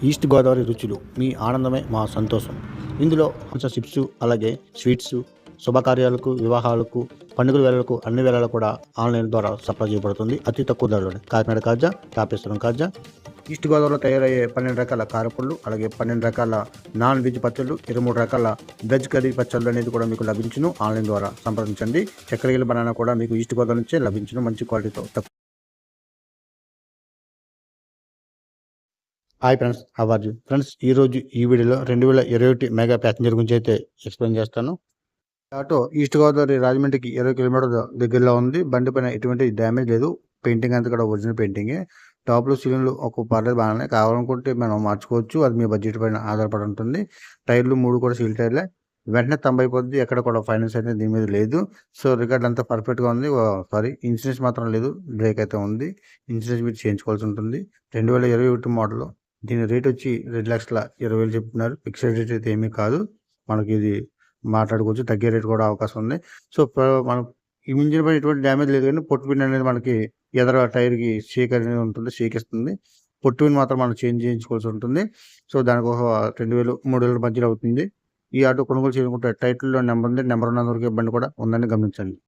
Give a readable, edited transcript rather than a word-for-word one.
East Godavari రుచులు మీ ఆనందమే మా సంతోషం. ఇందులో చిప్స్, అలాగే స్వీట్స్, శుభకార్యాలకు, వివాహాలకు, పండుగల వేళలకు అన్ని వేళలా కూడా ఆన్లైన్ ద్వారా సప్లై చేయబడుతుంది. అతి తక్కువ ధరలోనే కాకినాడ కాజా, తాపేశ్వరం కాజా. ఈస్ట్ గోదావరిలో తయారయ్యే 12 రకాల కారపళ్ళు, అలాగే 12 రకాల నాన్ వెజ్ పచ్చళ్ళు, 23 రకాల వెజ్ కర్రీ పచ్చళ్ళు అనేది కూడా మీకు లభించును. ఆన్లైన్ ద్వారా సంప్రదించండి. చక్కెరకేళి బనానా కూడా మీకు ఈస్ట్ గోదావరి నుంచే లభించును, మంచి క్వాలిటీతో. Hi friends, how are you friends? ఈరోజు ఈ వీడియోలో 2021 మెగా ప్యాసింజర్ గురించి అయితే ఎక్స్ప్లెయిన్ చేస్తాను. ఆటో ఈస్ట్ గోదావరి రాజమండ్రికి 20 కిలోమీటర్ల దగ్గరలో ఉంది. బండి పైన ఎటువంటి డ్యామేజ్ లేదు. పెయింటింగ్ అంతా కూడా ఒరిజినల్ పెయింటింగే. టాప్లు సీలింగ్లు ఒక పర్లేదు బాగానే, కావాలనుకుంటే మనం మార్చుకోవచ్చు. అది మీ బడ్జెట్ పైన ఆధారపడి ఉంటుంది. టైర్లు 3 కూడా సీల్ టైర్లే. వెంటనే తంబైపోద్ది. ఎక్కడ కూడా ఫైనాన్స్ అయితే దీని మీద లేదు. సో రికార్డ్ అంతా పర్ఫెక్ట్గా ఉంది. సారీ, ఇన్సూరెన్స్ మాత్రం లేదు. బ్రేక్ అయితే ఉంది. ఇన్సూరెన్స్ మీరు చేయించుకోవాల్సి ఉంటుంది. 2021 మోడల్. దీని రేట్ వచ్చి 2,20,000 చెప్తున్నారు. ఫిక్స్డ్ రేట్ అయితే ఏమీ కాదు. మనకి ఇది మాట్లాడుకోవచ్చు. తగ్గే రేట్ కూడా అవకాశం ఉంది. సో మనం ఈ ఇంజిన్ పైన ఎటువంటి డ్యామేజ్ లేదు, కానీ పొట్టు పిన్ అనేది మనకి ఎదర టైర్కి షేక్ అనేది ఉంటుంది, షేక్ ఇస్తుంది. పొట్టు పిన్ మాత్రం మనం చేంజ్ చేయించుకోవాల్సి ఉంటుంది. సో దానికి ఒక 2,000, 3,000 మధ్యలో అవుతుంది. ఈ ఆటో కొనుగోలు చేయాలనుకుంటే టైటిల్లో నెంబర్ ఉంది. నెంబర్ ఉన్నంత వరకు బండి కూడా ఉందని గమనించండి.